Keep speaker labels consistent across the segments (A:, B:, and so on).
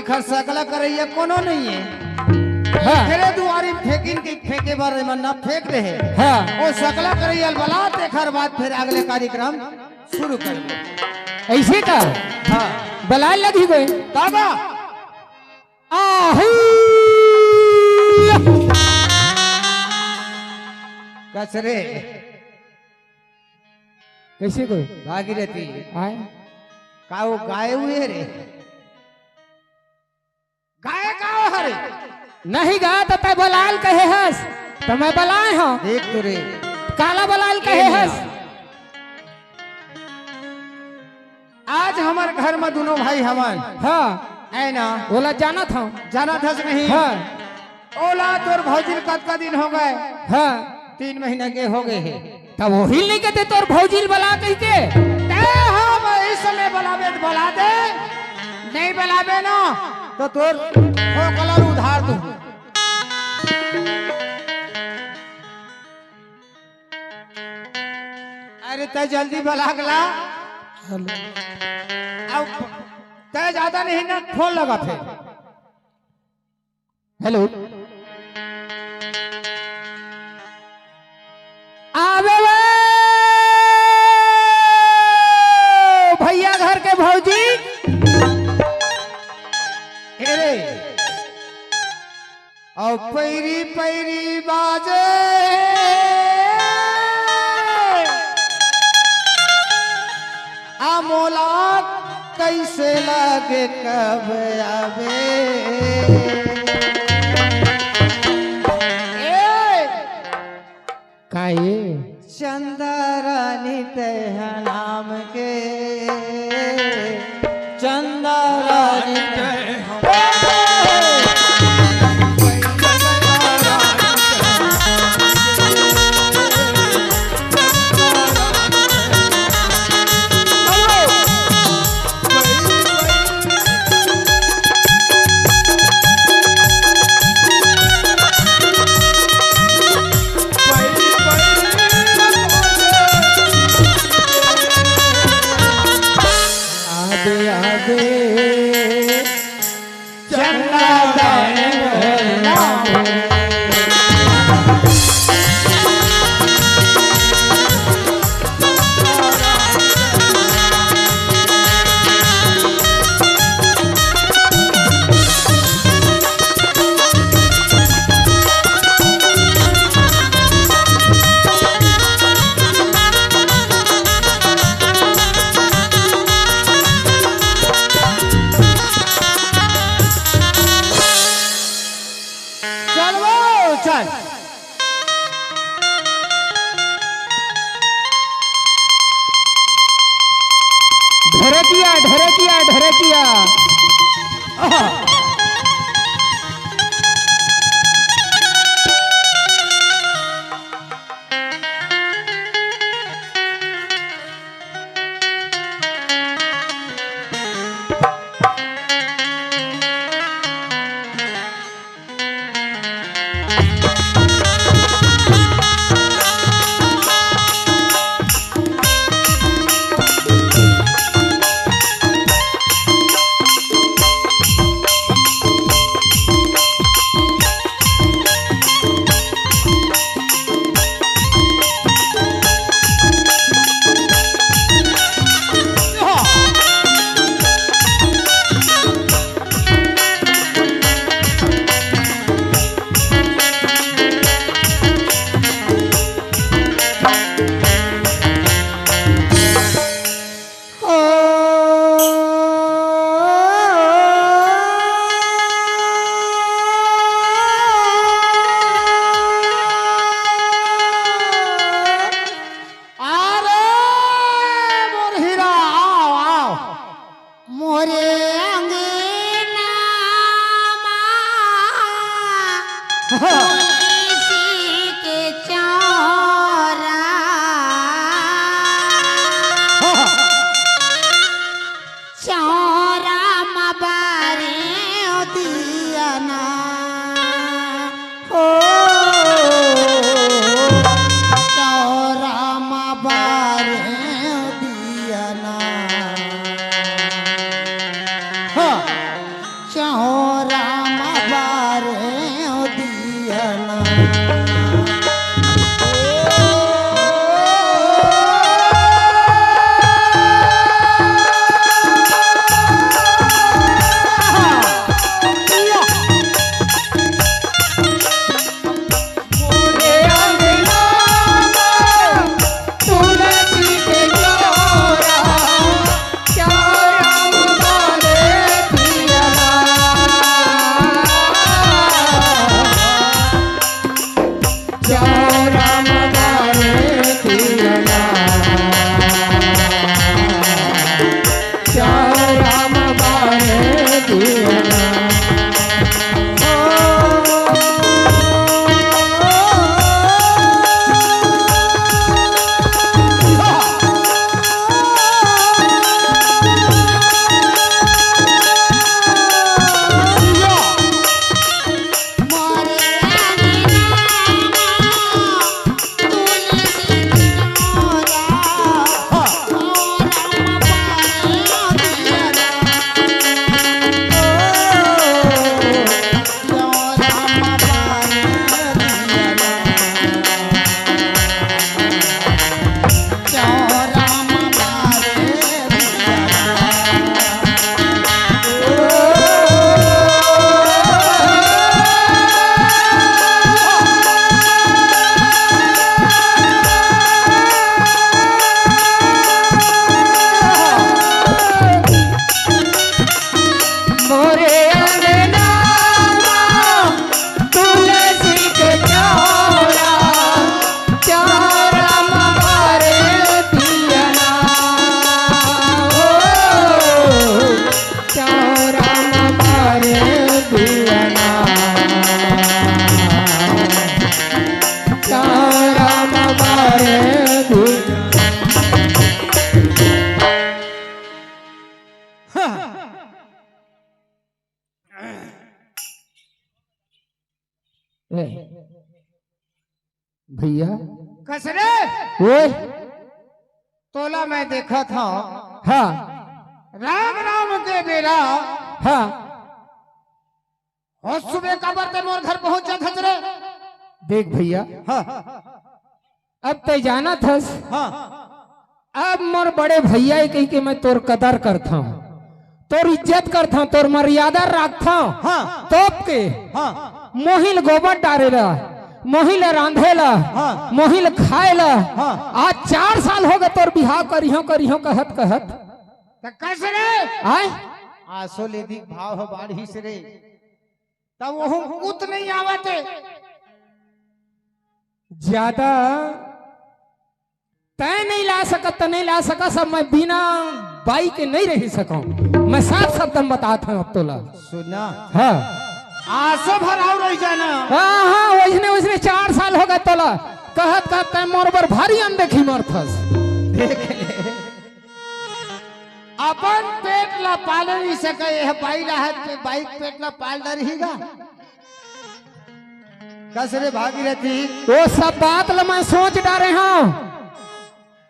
A: एखर सकला करैया कोनो नहीं है।
B: हाँ
A: फेरे दुआरी फेंकिन के फेंके बार मन ना फेंक रहे।
B: हाँ
A: ओ सकला करैया बलात एखर बाद फिर अगले कार्यक्रम शुरू कर दे।
B: ऐसे का
A: हाँ
B: बलाल लगी गई
A: दादा
B: आहू
A: कसरे
B: कैसे कोई
A: भागीरथी
B: आए
A: का वो गाय हुए रे गाय का हरे
B: नहीं गा तो तै बलाल कहे हस तो मैं बलाए हूँ
A: देख तो रे
B: काला बलाल कहे हस।
A: आज हमारे घर में दोनों भाई हमान
B: हाँ
A: है ना
B: बोला जाना था
A: जाना था से नहीं
B: हाँ
A: ओला तोर भौजी कद का दिन हो गए
B: हाँ
A: 3 महीना के हो गए हैं।
B: तब वही नहीं कहते तोर भौजील बला कह के
A: हम इस समय बुलावे तो बुला दे नहीं बुलावे ना तो तोर वो कलर उधार दू। अरे तय जल्दी बुला गला अब तय ज्यादा नहीं ना फोन लगा फिर।
B: हेलो आवे वे भैया घर के भौजी
A: रे और पैरी पैरी बाजे मोला कैसे लगे कब आवे
B: का ये
A: चंदा रानी तेह नाम के चंदा रानी
B: भैया
A: कसरे
B: ओए
A: तोला मैं देखा था
B: हाँ
A: राम राम के बेरा
B: हाँ
A: और सुबह का बर्तन मोर घर पहुंच जा खचरे।
B: देख भैया
A: हाँ
B: अब तय जाना थस
A: हाँ
B: अब मोर बड़े भैया ही कही के मैं तोर कदर करता हूँ, तोर इज्जत करता हूँ, तोर मर्यादा रखता हूँ।
A: हाँ
B: तोप के
A: हाँ
B: मोहिल गोबर डालेला, मोहिल रांधेला,
A: हाँ।
B: मोहिल खाएला।
A: हाँ।
B: आज 4 साल हो गए तोर बिहाव करियो कहत कहत
A: तो कसरे
B: आए
A: आसो ले दी भाव हो बाढ़ी से रे तब वो कुत नहीं आवते
B: ज्यादा तय नहीं ला सकत नहीं ला सका सब मैं बिना बाई के नहीं रह सकूं। मैं साफ शब्द में बताता हूँ अब तोला
A: सुना
B: हाँ
A: आसो भराव रह जाना।
B: हाँ हाँ वैसने 4 साल हो गए तोला कहत कहत तय मोर बर भारी अनदेखी मरथस।
A: देख ले अपन पेट ला पाल नहीं सके यह बाई रहत बाइक पेट ला पाल डरहीगा कसरे भागी रहती।
B: वो सब बात ला मैं सोच डारे हूँ,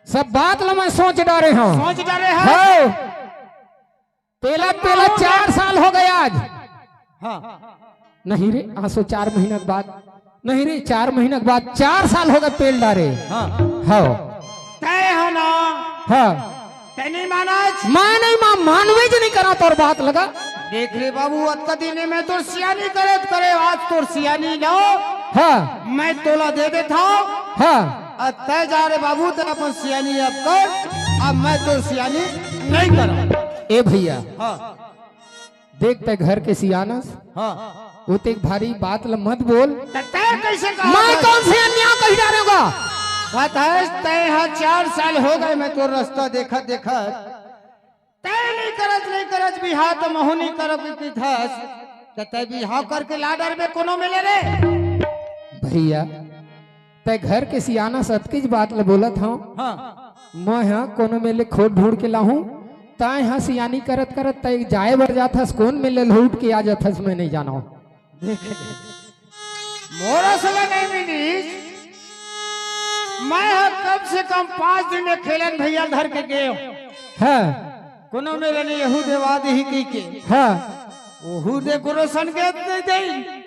B: सब बात ला मैं सोच डारे हूँ।
A: सोच डरे है
B: पेला पेला 4 साल हो गए आज।
A: हाँ
B: नहीं रे आसो 4 महीना के बाद नहीं रे 4 महीना के बाद 4 साल हो गए पेल डारे।
A: हाँ
B: हाँ
A: तय है ना
B: हाँ
A: तय नहीं माना
B: मैं नहीं मानवे नहीं करा तोर बात लगा।
A: देख ले बाबू अत दिन में तो सियानी करे आज तो सियानी लो
B: हाँ
A: मैं तोला दे देता हूँ।
B: हाँ
A: तय जा रे बाबू तेरा अपन सियानी अब कर अब मैं तो सियानी नहीं करा।
B: ए भैया
A: हाँ
B: देख ते घर के सियानस
A: हाँ
B: वो ते भारी बात ला मत बोल।
A: तय कैसे कहा
B: मैं कौन से अन्याय कही डालेगा।
A: बात है तय 4 साल हो गए मैं तो रास्ता देखा तय नहीं करत बिहार तो महू नहीं करब की धस तय बिहाव करके लाडर में कोनो मिले रे।
B: भैया ते घर के सियाना सतकीज बात ला बोलत हूँ।
A: हाँ
B: मैं यहाँ कोनो मेले खोद ढूंढ के लाहूं ता यहाँ सियानी करत करत तय जाए बर जाथस कौन मेले लूट के आ जाथस मैं नहीं जाना हूँ।
A: देख मोरा सला नहीं मिली मैं कम से कम 5 दिन में खेलन भैया धर के गए
B: हाँ
A: कोनो मेरे ने यहू देवा दे ही के
B: हाँ
A: ओहू डेकोरेशन के दे दे।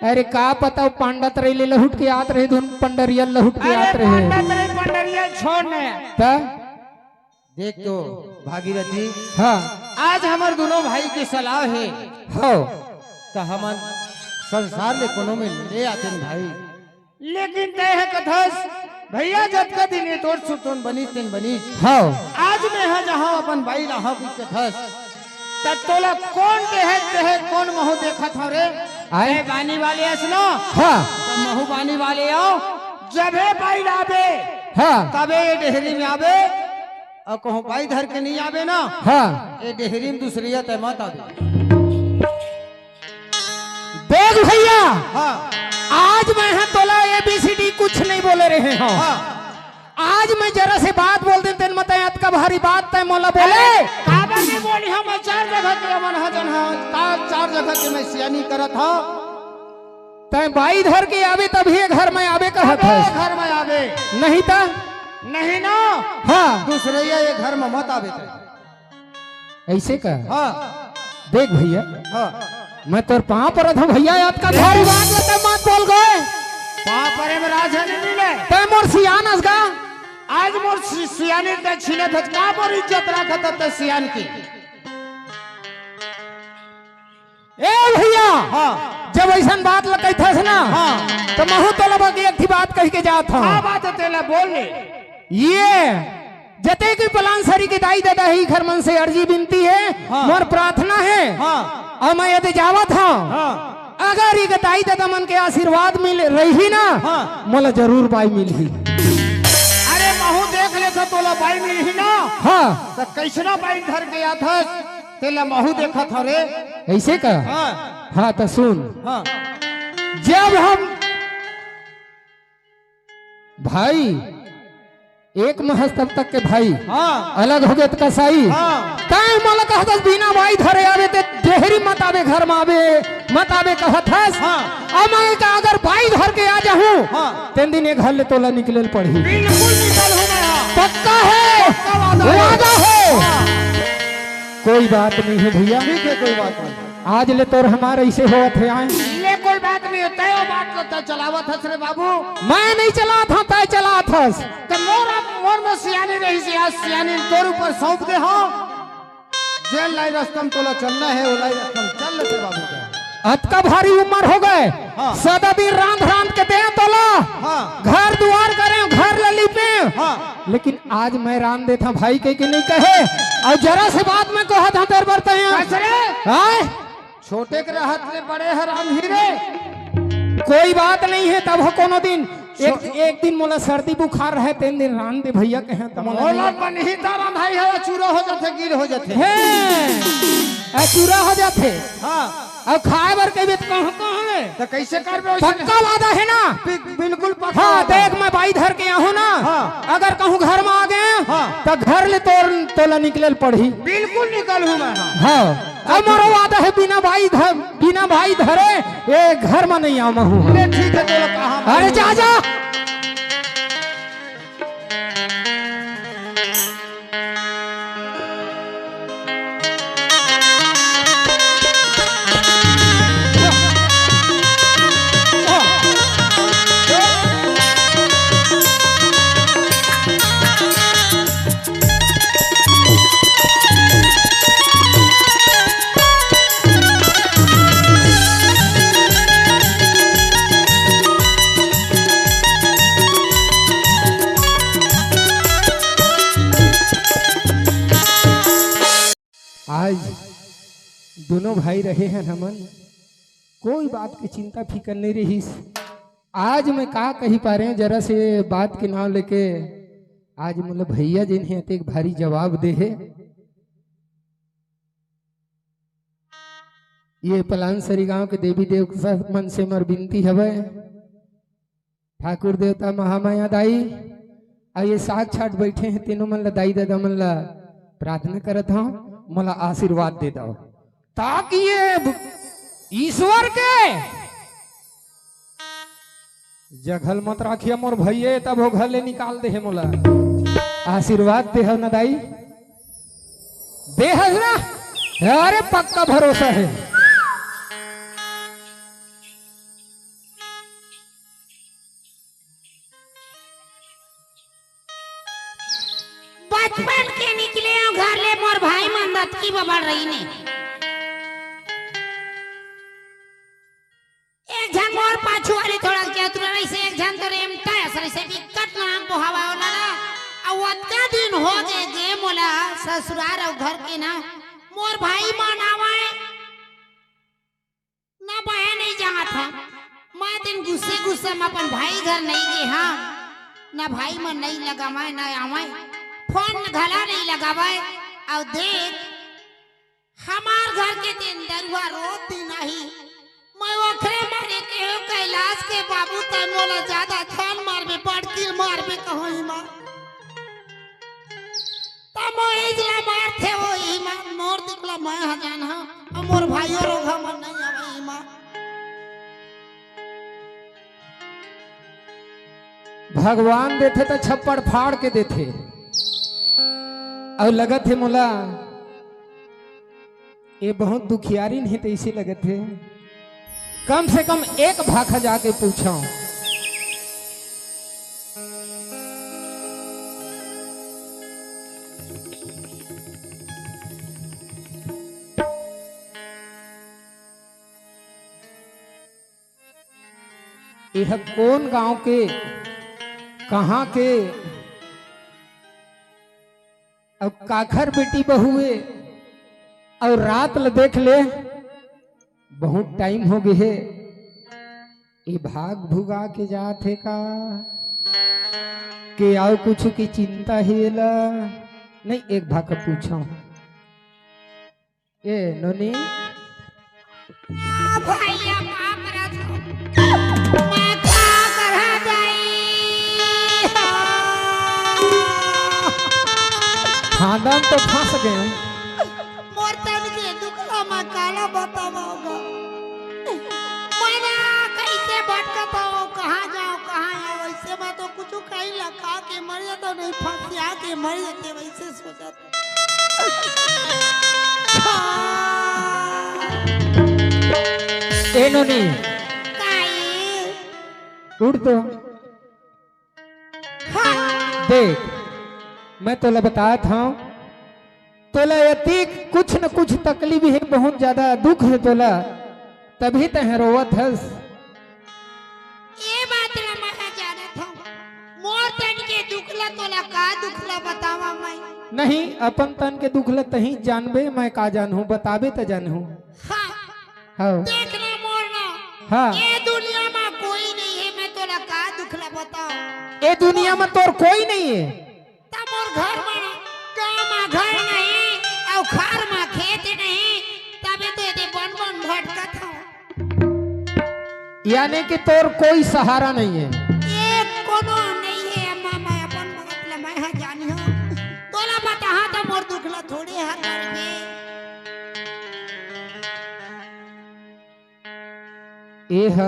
B: अरे का पता पांडत रहे लहुट के आत रहे धुन पंडरिया लहुट के आत
A: अरे
B: रहे
A: पंडरिया छोड़ने
B: ता
A: देख तो भागीरथी
B: हाँ
A: आज हमारे दोनों भाई की सलाह है
B: हो
A: तो हम संसार में कोनो में ले आते भाई लेकिन तय है कथस भैया जब का दिन तोड़ सुतोन बनी तीन बनी
B: हो
A: आज में है जहाँ अपन भाई रहा कथस तब तोला कौन देहे कौन महू देखा था रे
B: आए
A: बानी वाले सुनो
B: हाँ
A: तो महू बानी वाले आओ जबे भाई आवे
B: हाँ
A: तबे ये डेहरी में आवे और कहूँ भाई धर के नहीं आवे ना
B: हाँ
A: ये डेहरी में दूसरी है मत आवे।
B: देख भैया
A: हाँ
B: आज मैं है तोला ABCD कुछ नहीं बोले रहे हो।
A: हाँ
B: आज मैं जरा से बात बोल देते मत अत का भारी बात तय मोला बोले
A: काबर नहीं बोली हम 4 जगह के अमन हजन हाँ 4 जगह के मैं सियानी करत हा
B: तय बाई धर के आवे तभी घर में आवे कहत है
A: घर में आवे
B: नहीं था
A: नहीं ना
B: हाँ
A: दूसरे ये घर में मत आवे थे।
B: ऐसे का
A: हाँ
B: देख भैया
A: हाँ
B: मैं तोर पाँव पर था भैया याद का भारी बात लेते मत बोल गए
A: पर में राजा नहीं मिले
B: तय मोर सियानस गा
A: आज मोर सियानी का छीने थे का मोर इज्जत रखत त सियान की।
B: ए भैया
A: हाँ
B: जब ऐसा बात लगे थे ना
A: हाँ
B: तो महू तो लबा की एक बात कह के जात था
A: क्या बात है तेला बोल ले
B: ये जते की पलान सरी के दाई दादा ही घर मन से अर्जी विनती है
A: हाँ।
B: मोर प्रार्थना है
A: हाँ
B: और मैं यदि जावत हूँ
A: हाँ
B: अगर ये दाई दादा मन के आशीर्वाद मिल रही ना
A: हाँ।
B: मोला जरूर बाई मिली।
A: अरे महू देख ले तो तोला बाई मिली ना
B: हाँ
A: तो कैसना बाई घर के या था तेला महू देखा था रे
B: ऐसे का
A: हाँ
B: हाँ तो सुन
A: हाँ
B: जब हम भाई एक महज तब तक के भाई
A: हाँ
B: अलग हो गए तो कसाई
A: हाँ
B: काहे मोला कहत बिना भाई धरे आवे ते देहरी मत आवे घर में आवे मत आवे कहत हस।
A: हाँ।
B: और मैं का अगर बाई धर के आ जाऊं
A: हाँ।
B: तीन दिन एक घर ले तोला निकले पड़ी।
A: बिल्कुल निकल हूँ मैं हाँ।
B: पक्का है,
A: पक्का वादा है।
B: वादा है।
A: हाँ।
B: कोई बात नहीं है भैया,
A: ठीक है कोई बात नहीं।
B: आज ले तोर हमारे ऐसे हो थे आए।
A: ले कोई बात नहीं होता है, वो बात को तो चलावत हस रे बाबू।
B: मैं नहीं चला था तय चला था।
A: तो मोर में सियानी रही सी, आज सियानी तोर ऊपर सौंप दे। हाँ जेल लाई रस्तम तोला चलना है, वो लाई रस्तम चल लेते बाबू का।
B: अतका भारी उम्र हो गए।
A: हाँ।
B: सदा दिन रांध रांध के दे तोला।
A: हाँ।
B: घर दुआर करें, घर लली पे।
A: हाँ।
B: लेकिन आज मैं रान देता भाई के कि नहीं कहे। और जरा से बात में कहा था तेरे बरते हैं
A: छोटे के रहत ले बड़े हराम हीरे।
B: कोई बात नहीं है। तब हो कोनो दिन एक दिन मोला सर्दी बुखार रहे, तीन दिन रान दे भैया कहे तो
A: मोला बन ही तारा भाई है, चूरा हो जाते, गिर हो जाते
B: हैं, चूरा हो जाते।
A: हाँ।
B: और खाए बर के कहाँ है
A: तो कैसे कर
B: पक्का वादा है ना?
A: बिल्कुल पक्का।
B: हाँ देख मैं बाई धर के आहू ना।
A: हाँ।
B: अगर कहूँ घर में आ गए
A: हाँ।
B: तो घर ले तोला निकले पड़ी।
A: बिल्कुल निकल हूँ मैं।
B: हाँ हमारा वादा है बिना भाई धरे ये घर में नहीं आऊँ हूँ।
A: ठीक है तो कहा।
B: अरे जा जा। आज दोनों भाई रहे हैं हमन, कोई बात की चिंता फिकर नहीं रही। आज मैं का कही पा रहे हैं जरा से बात के नाम लेके। आज मतलब भैया जिन है एक भारी जवाब दे है। ये पलानसरी गांव के देवी देव मन से मर बिनती हवे, ठाकुर देवता महामाया दाई और ये साक्षात बैठे हैं तीनों मन ला दाई दादा मन ला प्रार्थना करत हूँ मला आशीर्वाद दे दो, ताकि ये ईश्वर के जघल मत राखिए मोर भैये, तब वो घर ले निकाल दे है मोला। आशीर्वाद दे न दाई, दे ना। अरे पक्का भरोसा है।
C: बचपन के निकले घर ले मोर भाई मंदत की बबड़ रही ने। एक झन मोर पाछू वाली थोड़ा चतुर रही से, एक झन तो रेमटा असर से बिकट नाम बोहावा वाला ना। अब अतका दिन हो गए मोला ससुराल और घर के ना मोर भाई मनावाए ना बहे नहीं जाना था। मैं दिन गुस्से गुस्से में अपन भाई घर नहीं गए। हाँ ना भाई मन नहीं लगावाए ना आवाए, फोन घला नहीं लगावाए। और देख हमार घर के दिन दरुआ रोती नहीं। मैं ओखरे मारे के हो कैलाश के बाबू तो मोला ज्यादा थान मारबे पटकील मारबे कहो ही मार तब इजला मारथे हो ही मार मोर दिखला मैं हजान हां और मोर भाइयों रो घर मन नहीं आवे ही मार।
B: भगवान देते तो छप्पड़ फाड़ के देते और लगत है मोला ये बहुत दुखियारी नहीं तो इसी लगत है। कम से कम एक भाखा जाके पूछा यह कौन गांव के कहाँ के अब काखर बेटी बहुए और रात ल देख ले बहुत टाइम हो गए है। ये भाग भुगा के जात है का के आओ कुछ की चिंता है ला नहीं। एक भाग पूछो ए नोनी
C: भैया बाप रा मैं का करा जाई
B: खानदान तो फंस गए।
C: मोर तन के दुखला में काला बतावागा के मर जाता नहीं फंसिया के मर जाते वैसे सोचा
B: ए नोनी
C: काई
B: उड़ तो
C: हाँ
B: देख मैं तोला बताया था तोला यति कुछ न कुछ तकलीफ है बहुत ज्यादा दुख है तोला तभी तह रोवत हस
C: ये बात ना मैं जाने था मोर तन के दुखला तोला का दुखला बतावा मैं
B: नहीं अपन तन के दुखला तही जानबे मैं का जानू बताबे तो जानू
C: हाँ
B: हाँ
C: देखना मोर ना
B: हाँ
C: ये दुनिया में कोई नहीं है मैं तोला का दुखला बताओ
B: ए दुनिया में तोर कोई नहीं है
C: तब मोर घर में गाँव में घर नहीं और खार में खेत नहीं तबे तो ये बन बन भटका था
B: यानी कि तोर कोई सहारा नहीं है
C: ये कोनो नहीं है अम्मा मैं अपन मतलब मैं हाँ जानी हूँ तोला बता हाँ तो मोर दुखला थोड़ी हाथ में
B: एह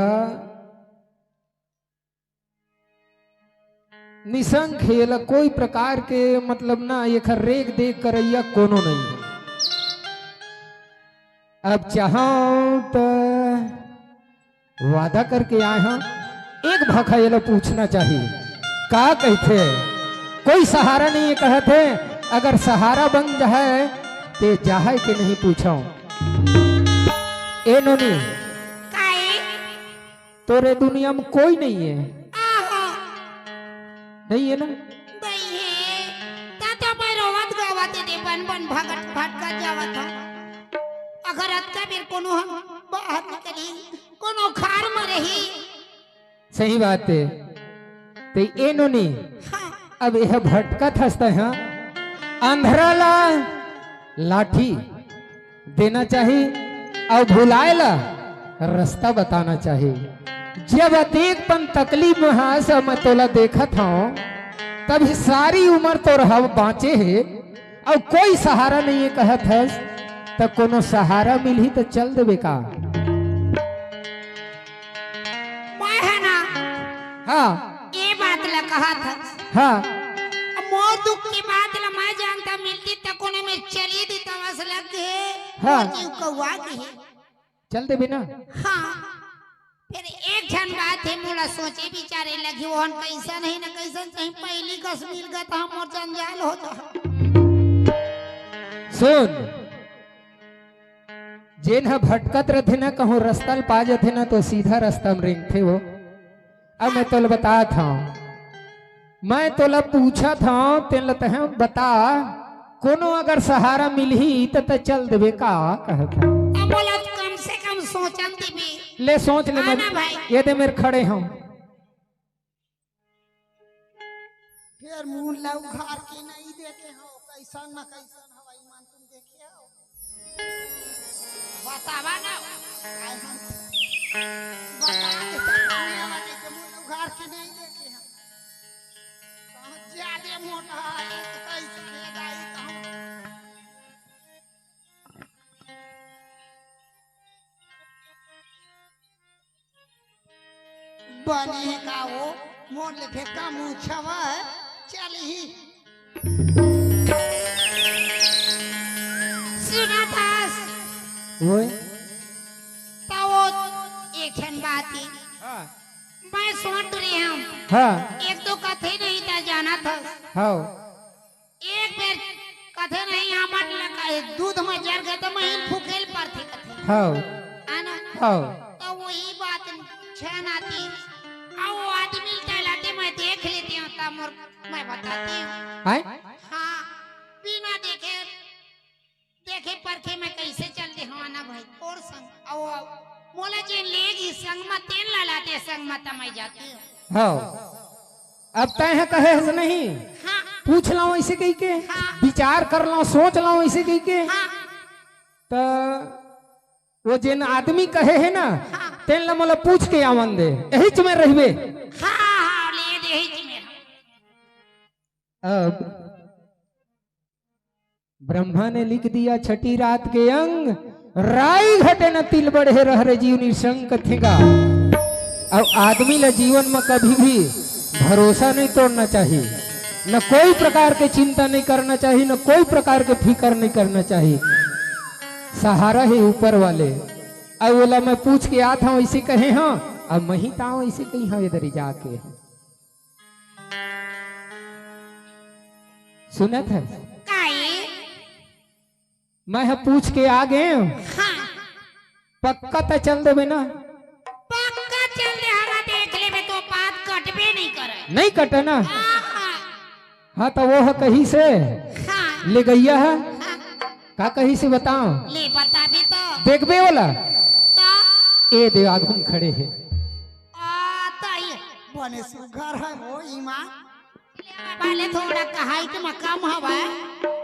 B: निसंग खेल कोई प्रकार के मतलब ना ये रेख देख करैया कोनो नहीं है अब चाहो तो वादा करके आए हम एक भाखा ये लोग पूछना चाहिए का कहते कोई सहारा नहीं है कहते अगर सहारा बन जाए तो जाए के नहीं पूछो ए नोनी
C: काहे
B: तोरे दुनिया में कोई नहीं है
C: आहो
B: नहीं है ना
C: नहीं है ताता मैं रोवत गावत दे बन बन भगत भटका जावत था अगर अत्ता बेर कोनो हम बाहर निकली कोनो खार में रही
B: सही बात है तो ए नोनी
C: हाँ
B: अब यह भटकत हंसता है अंधरा ला लाठी देना चाहिए और भुलाएला रास्ता बताना चाहिए जब अतीतपन तकलीफ में हाँ सब मैं तोला देखा था तभी सारी उम्र तो रहा बाँचे है और कोई सहारा नहीं है कहत हस तो कोनो सहारा मिली तो चल देवे का
C: मैं है ना
B: हाँ
C: ये बात ला कहा था
B: हाँ
C: अब मोर दुख की बात ला मैं जानता मिलती तो कोने में चली दी तवस लग गए
B: हाँ।
C: जीव कौवा के है
B: चल देवे ना
C: हाँ फिर एक क्षण बात है मोला सोचे बिचारे लगी वो कैसा नहीं ना कैसा चाहे पहली कश्मीर का था मोर जंजाल हो जा
B: सुन जेन ह भटकत रहते ना कहूँ रास्ता पा जाते ना तो सीधा रास्ता में रेंगते हो अब मैं तोला बता था मैं तोला पूछा था तेन लते हैं बता कोनो अगर सहारा मिलही तो चल देवे का कहता
C: अब बोला तो कम से कम सोचन दिबे
B: ले सोच ले
C: हाँ ना भाई।
B: ये दे मेरे खड़े हम
C: फिर मुंह ला उघार के नहीं देखे हो कैसन ना कैसन हवाई मान तुम देखे हो बतावा ना आए हम बता के सामने वाले के मुंह उघार के नहीं देखे हम कहाँ ज्यादा मोटा है तो कैसे देगा ये कहाँ बने का वो मोर ले फेंका मुंह छवा चल ही सुना था
B: वो
C: तो वो एक क्षण बात थी मैं सोच रही हूँ
B: हाँ
C: एक तो कथे नहीं था जाना था
B: हाँ
C: एक बेर कथे नहीं हमारे लगा दूध में जर गए तो मैं फुकेल पर थी कथे
B: हाँ
C: आना
B: हाँ
C: तो वही बात छन आती और वो आदमी टहलाते मैं देख लेती हूँ तब मोर मैं बताती हूँ
B: हाय
C: हाँ बिना देखे देखे परखे मैं कैसे चलते हूँ ना भाई और संग और मोला जे लेगी संग में तेल लाते संग में तब मैं जाती हूँ
B: हाँ अब तय है कहे हस नहीं
C: हाँ
B: पूछ लाओ ऐसे कही के
C: हाँ।
B: विचार कर लो सोच लाओ ऐसे कही के
C: हाँ
B: तो वो जिन आदमी कहे है ना
C: हाँ।
B: तेन ला मोला पूछ के आवन दे यही च में रहबे
C: हाँ हाँ ले दे ही जी मेरा
B: अब ब्रह्मा ने लिख दिया छठी रात के अंग राई घटे न तिल बढ़े रह रे जीव निशंक थेगा। अब आदमी ला जीवन में कभी भी भरोसा नहीं तोड़ना चाहिए। न कोई प्रकार के चिंता नहीं करना चाहिए, न कोई प्रकार के फिक्र नहीं करना चाहिए। सहारा है ऊपर वाले। अब बोला मैं पूछ के आता हूँ इसे कहे हाँ, अब मैं ही ताऊ इसे कही हाँ इधर ही जाके सुनत है।
C: काहे?
B: मैं पूछ के आ गए हूँ,
C: हाँ
B: पक्का तो चल देवे ना?
C: पक्का चल दे, हवा देख ले में तो बात कटबे नहीं करे।
B: नहीं कटे ना?
C: हाँ
B: हाँ तो वो है कहीं से
C: हाँ
B: ले गैया है
C: हाँ,
B: का कहीं से बताओ?
C: ले बता भी तो।
B: देखबे वाला
C: तो
B: ए दे आगू में खड़े है।
C: आता ही बने सुगर है वो ईमान पहले थोड़ा हाइट में कम हवा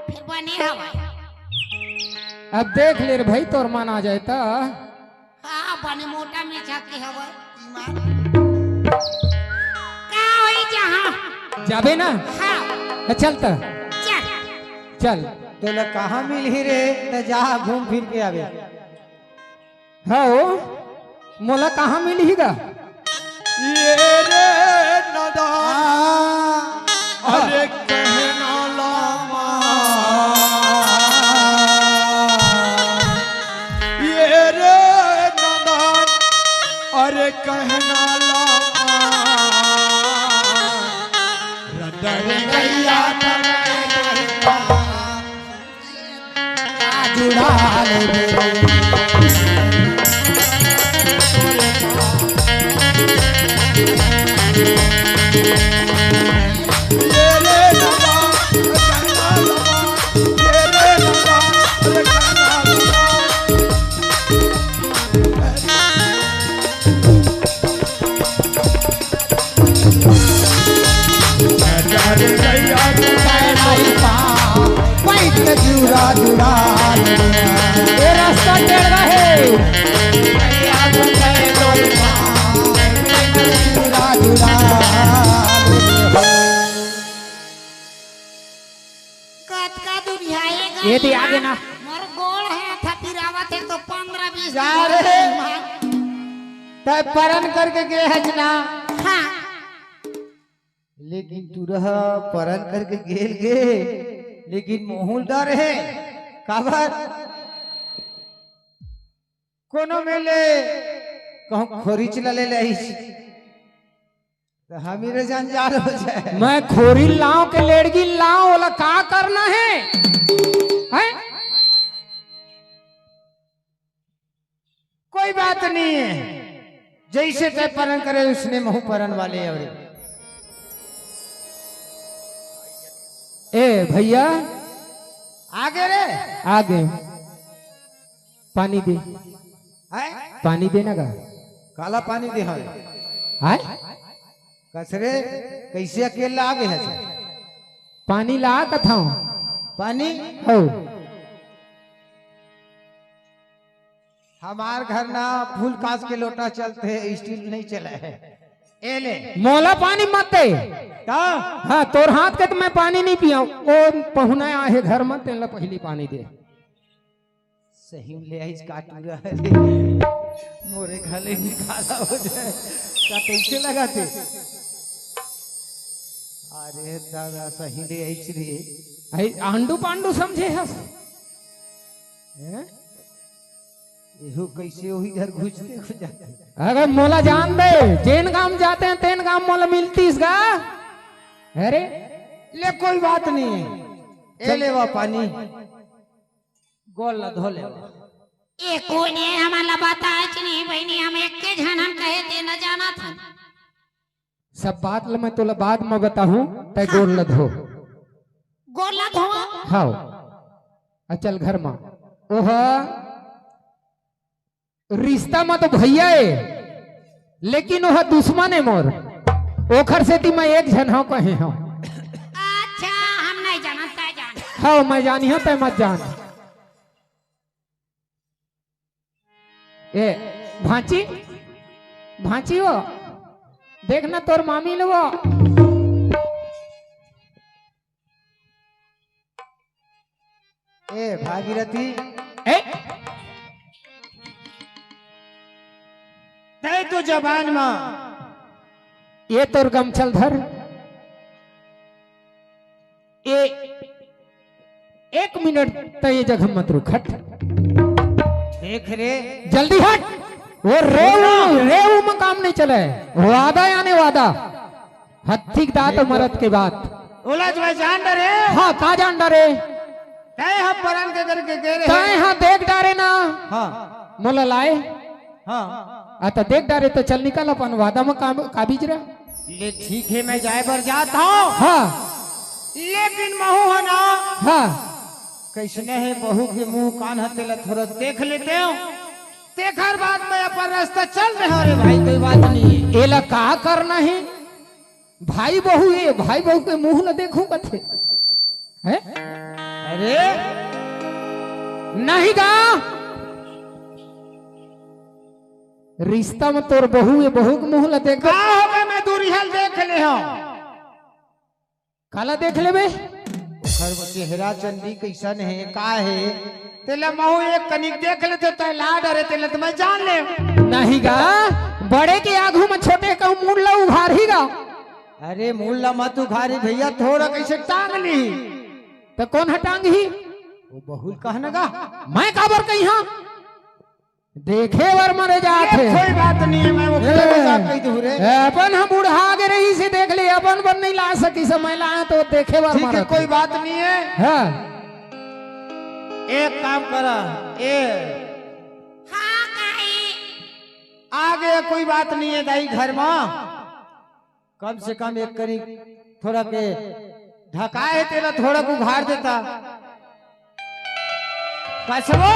C: फिर बने हवा।
B: अब देख ले रे भाई तोर मन आ जाए तो।
C: हाँ बने मोटा में जाके हवा ईमान का होई जहाँ
B: जाबे ना?
C: हाँ
B: तो चलता
C: चल
B: चल।
A: तो ला कहाँ मिल ही रे तो जा घूम फिर के आवे।
B: हाँ ओ मोला कहाँ मिलेगा?
A: ये रे नदान अरे कहना लामा, ये रे नदान अरे कहना लामा, रदर गैया जुड़ा ले जुड़ा जुड़ा
B: ये रास्ता टेढ़ा है।
A: जुड़ा जुड़ा
C: कत का दुरियाएगा
B: ये दे आगे ना।
C: मोर गोल है था पिरावत है तो 15-20
A: जा रे तय परन करके गए है जना।
C: हाँ
A: लेकिन तू रह परन करके गेल गे, लेकिन मोहुल डर है काबर कोनो मेले कहूँ खोरीच ले ले तो हमीरे जंजाल हो जाए।
B: मैं खोरी लाओ के लेड़गी लाओ वाला का करना है, हैं?
A: कोई बात नहीं है, जैसे तय परन करे उसने महू परन वाले। और
B: ए भैया
A: आगे रे
B: आगे पानी दे,
A: है
B: पानी देना का
A: काला पानी दे
B: है।
A: कसरे कैसे अकेला आगे है सर?
B: पानी ला कथा
A: पानी
B: हो
A: हमार घर ना फूल कांच के लोटा चलते है, स्टील नहीं चला है। ए ले
B: मोला पानी मत दे।
A: का
B: हाँ तोर हाथ के तो मैं पानी नहीं पिया। ओ पहुना आए घर में तेला पहली पानी दे।
A: सही में ले आइज काटू रहा है मोरे गले में काला हो जाए का कैसे लगाते। अरे दादा सही ले आइज रे।
B: आई आंडू पांडू समझे हस हैं?
A: एहो कैसे वही घर घुसते हो जाते।
B: अगर मोला जान दे जेन गांव जाते हैं तेन गांव मोला मिलती इसका। अरे
A: ले कोई बात नहीं है, ए लेवा पानी गोल न धो लेवा।
C: ए कोई ने हमारा बताया नहीं बहनी, हम एक के झनन कहे ते न जाना था।
B: सब बात ल मैं तोला बाद में बताऊं तय गोर ल धो।
C: गोला धो
B: हाओ अचल घर में ओह रिश्ता में तो भैया है, लेकिन वह दुश्मन है मोर। ओखर से ती मैं एक झन हो कहे हो।
C: अच्छा हम नहीं जानता जान।
B: हाँ मैं जानी हूं तय मत जान। ए भांची भांची वो देखना तोर मामी लो वो।
A: ए भागीरथी
B: ए
A: तय तो जबान में
B: ये तोर गमछल धर। 1 मिनट तो ये जगह मत रुक, हट
A: देख रे
B: जल्दी हट। वो रेव में काम नहीं चले, वादा यानी वादा, हत्थी दांत मरद के बात।
A: उलझ भाई जान डरे।
B: हाँ का जान डरे,
A: तय हम परन के करके कह रहे
B: तय हाँ देख डारे ना।
A: हाँ
B: मोला लाए
A: हाँ
B: आता देख डारे तो चल निकल अपन वादा में काबिज रहे।
A: ले ठीक है मैं जाए पर जाता हूँ।
B: हाँ
A: लेकिन महू है ना,
B: हाँ
A: कैसने है बहू के मुंह कान हतेला थोड़ा देख लेते हो, देखर बाद में अपन रास्ता चल रहे हो रे भाई, कोई बात नहीं है।
B: एला का करना है, भाई बहू ये भाई बहू के मुंह न देखू कथे है।
A: अरे
B: नहीं गा रिश्ता में तोर बहू ये बहू के मुंह न देख
A: का हो गए, मैं दूरी हल देख ले हो।
B: काला देख ले बे,
A: घर में चेहरा चंदी कैसन है का है, तेला महू एक कनिक देख लेते तो ला डरे तेला तो मैं जान ले।
B: नहीं गा बड़े के आगू में छोटे का मुंह ला उघार ही गा।
A: अरे मुल्ला मत उघारी भैया, थोड़ा कैसे टांग ली
B: तो कौन हटांग ही,
A: वो बहुल कहने का
B: मैं काबर कही हाँ देखे वर मरे जाते।
A: कोई बात नहीं है, मैं वो कही दूं रे।
B: अपन हम बुढ़ा के रही से देख ले, अपन बन नहीं ला सकी, समय लाए तो देखे वर
A: ठीक है
B: मरे।
A: कोई बात नहीं है।
B: हाँ
A: एक काम करा,
C: हाँ काहे
A: आगे कोई बात नहीं है दाई, घर में कम से कम एक करी थोड़ा के ढका है तेरा, थोड़ा को उघाड़ देता कसबो।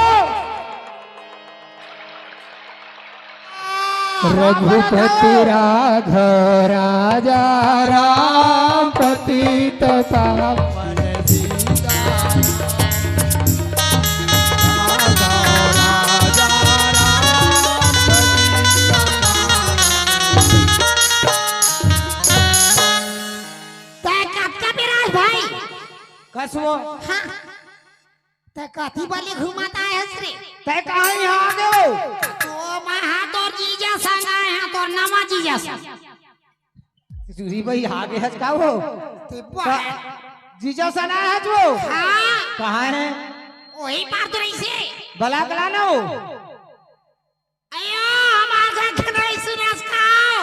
B: रघुपति राघव राजा राम पतित पावन
A: कसबो।
C: हाँ ते कथी वाले घुमाता है रे,
A: तय कहाँ यहाँ आ गए हो?
C: तो मैं हाँ तोर जीजा संग आए हैं, तोर नमा जीजा संग।
A: सूरी भाई आगे हज का हो
C: ते बड़ा
A: जीजा सना है जो
C: हाँ
A: कहाँ है?
C: वही पार तो रही से
A: बला कला ना हो।
C: अयो हमारा घर नहीं सुनास खाओ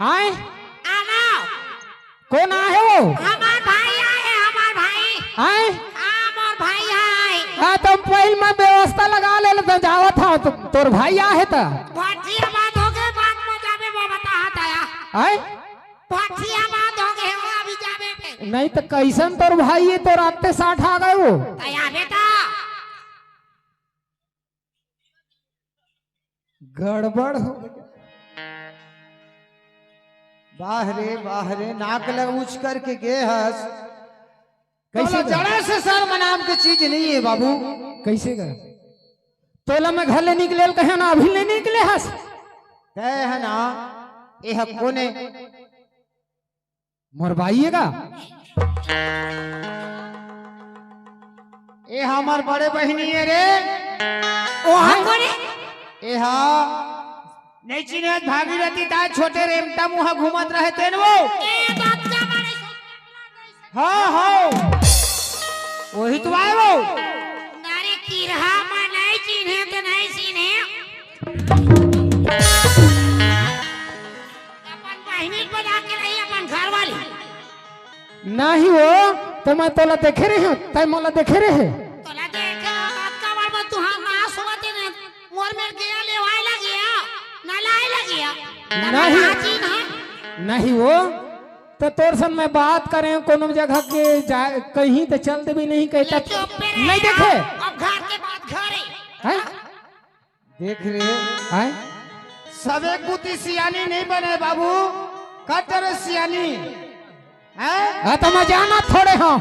B: आए
C: आना,
B: कौन आए हो?
C: हमार भाई आए, हमार भाई
B: आए
C: हमार भाई आए।
B: हाँ तुम पहले में व्यवस्था लगा ले तो जाओ था तो तोर भाई आ है तो
C: भटिया बात हो गए, बात में जावे वो बता हटाया।
B: आए
C: भटिया बात हो गए, वो अभी जावे पे
B: नहीं तो कैसन तोर भाई है, तो रात 60 आ गए वो।
C: आया बेटा
B: गड़बड़ हो
A: बाहरे नाक लग उच करके गे हस।
B: कैसे
A: कैसे जड़ा से सर मनाम की चीज नहीं है बाबू।
B: कैसे कर तोला में घर ले निकले कहे ना, अभी ले निकले हस
A: तय है ना ये हक्को ने
B: मोर भाई का
A: ये हमार बड़े बहनी है रे।
C: ओ हमको ने
A: ये हा नहीं चिन्हत भागीरथी ता छोटे रेमटा मुहा घूमत रहे तेन वो।
C: ए बात का मारे
A: हाँ हाँ वही तो आए वो।
C: नारे किरहा में नहीं चिन्हे तो नहीं चिन्हे, अपन बहनी बजा के रही अपन घर वाली
B: नहीं हो तो मैं तोला देखे रहे हूँ, तय मोला देखे रहे
C: तोला देख बात का बार तू हम ना सोते ने मोर में गया ले वाई लगिया ना लाई लगिया
B: नहीं नहीं हो तो तोर सन में बात करें कोनो जगह के कहीं तो चल दे भी नहीं कहता नहीं देखे।
C: अब घर के बाद घरे
B: हैं
A: देख रहे
B: हैं
A: सबे कुती सियानी नहीं बने बाबू, कटर सियानी है।
B: तो मैं जाना थोड़े हाँ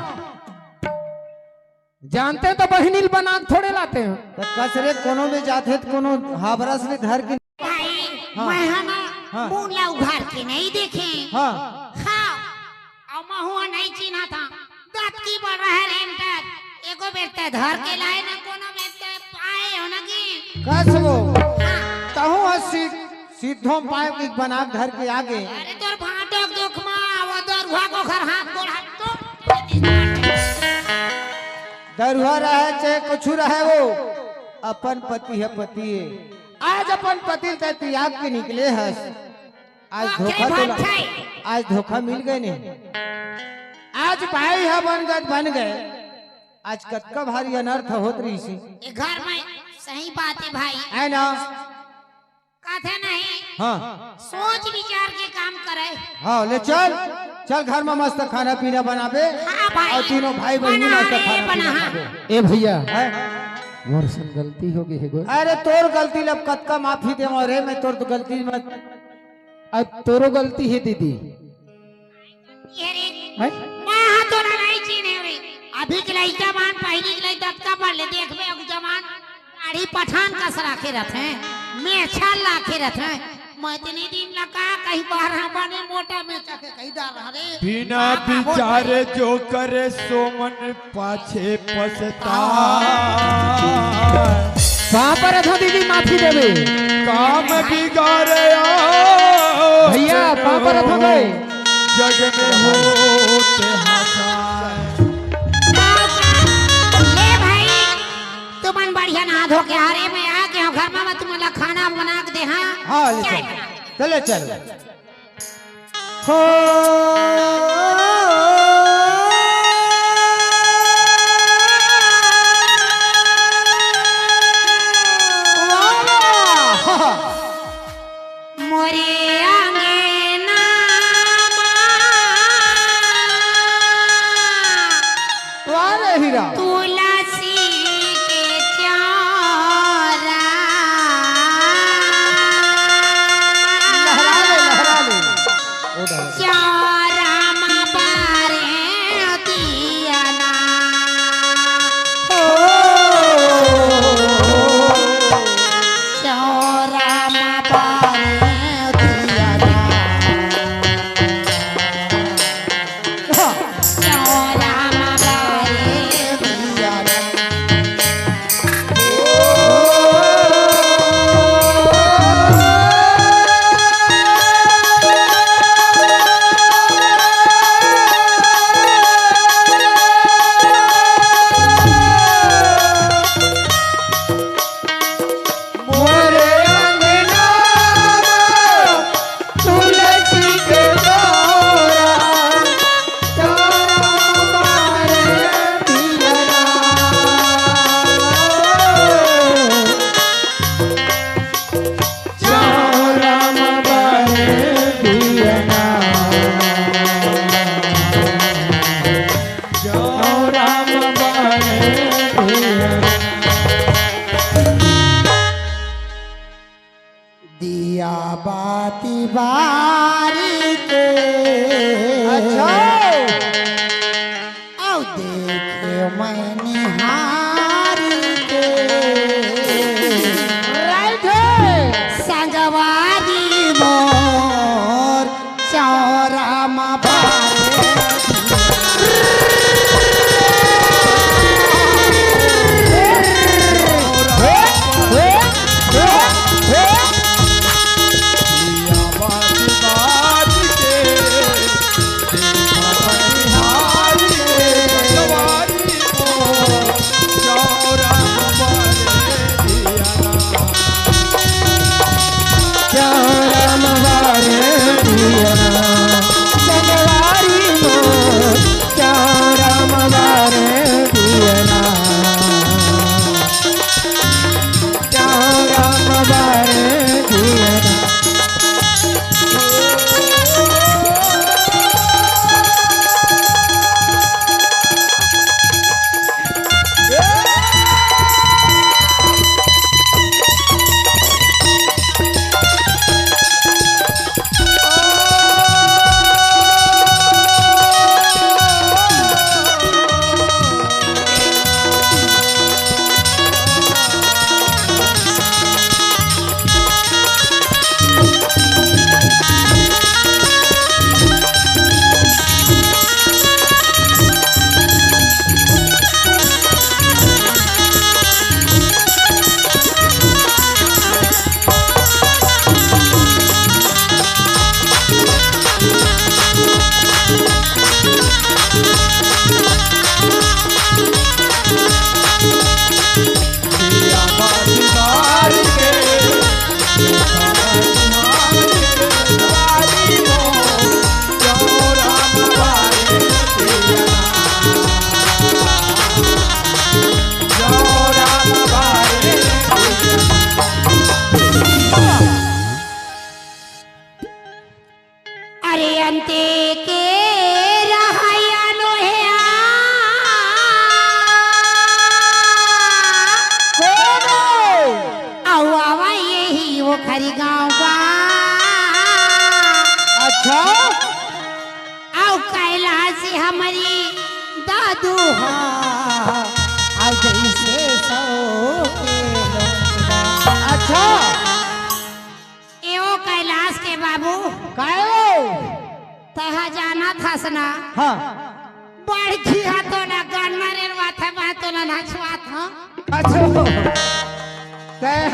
B: जानते तो बहनील बना के थोड़े लाते हैं।
A: तो कसरे कोनो में जाते तो कोनो हाबरा से धर के
C: भाई
A: हाँ।
C: मैं है ना
A: हाँ।
C: मुंगला उघार के नहीं देखे
A: हाँ
C: हाँ और महुआ नहीं चिन्हा था दांत की बढ़ रहा है रेमटर एगो बेटा धर के लाए ना कोनो बेटा पाए हो ना की
A: कसबो
C: हाँ।
A: तहु सीधो पाए की बना घर के आगे।
C: अरे तोर भाटक दुख मा वो दर को घर हाथ गोड़ हाथ तो
A: दरुआ रहे चाहे कुछ रहे वो अपन पति है पति है। आज अपन पति ते त्याग के निकले हस। आज धोखा तो आज धोखा मिल गए नहीं। आज भाई है बन गए। आज कतका भारी अनर्थ होत रही सी
C: घर में। सही बात है भाई
A: है ना।
C: कथा नहीं
A: हाँ
C: सोच विचार के काम करे।
A: हाँ ले चल घर में मस्त खाना पीना बनाबे।
C: हाँ भाई,
A: और तीनों भाई बहन मस्त खाना पीना बनाबे।
B: ए भैया
A: है?
B: मोर सन गलती हो गई है गो।
A: अरे तोर गलती लब कतका माफी दे मोरे मैं तोर तो गलती मत।
B: अब तोरो गलती है दीदी।
C: ये रे
B: है?
C: मैं तो नहीं चीने रे। अभी के लइका मान पहली के लइका का पढ़ ले देखबे अब जमान आड़ी पठान का सराखे रथे मैं अच्छा लाखे रथे। मैं इतनी दिन लगा कहीं बाहर बने मोटा में चके कहीं डाल रे।
D: बिना विचारे जो करे सो मन पाछे पछताए।
B: वहाँ पर था दीदी माफी देवे।
D: काम बिगाड़े
B: भैया वहाँ पर था गए।
D: जग में होते हंसाए।
C: ले भाई तुमन बढ़िया नहा धो के हारे में आ गए घर में मैं तुम्हें खाना बना के दे।
A: हाँ ले चल चल हो
C: मोरे अंगना
A: वारे हीरा
C: तुलसी के चारा
A: लहरा ले
C: चारा मा बारे दियाना चारा मा बारे दियाना चारा मा बारे दियाना।
A: मोरे अंगना तुलसी के तोरा चारा मारे दियना। चारा मारे दियना। चारा मारे दियना। दिया बाती बारी के अच्छा
C: औ देखे मैं निहारी के
A: राइट है
C: संगवारी मोर चौरा मा बारे दुहा आज जैसे सो के लौंडा।
A: अच्छा
C: एओ कैलाश के बाबू
A: कायो
C: तहा जाना था सना
A: हाँ
C: बड़खी हाथों ना गन्ना रेरवा था बातों ना नाचवा था।
A: अच्छा कह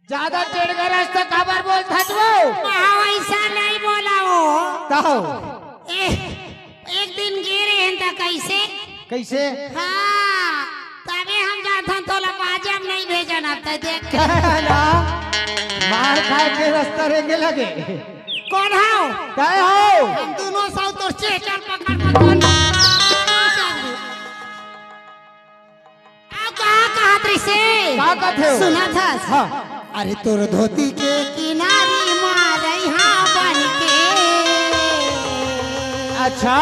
A: ज्यादा टेढ़ का रास्ता खबर बोल था तू
C: ऐसा नहीं बोला वो
A: कहो
C: एक दिन गिरे हैं तो कैसे
A: कैसे
C: हाँ तभी हम जाते तो बाजब नहीं भेजन अब तक देख के।
A: कहना मार खाए के रास्ता रेंगे लगे
C: कौन हो
A: कहे हो
C: हम दोनों सौ तो चल पकड़ पकड़ कहा त्रिसे
A: का कहते हो
C: सुना था
A: हाँ
C: अरे तोर धोती के किनारी मार यहाँ बन के।
A: अच्छा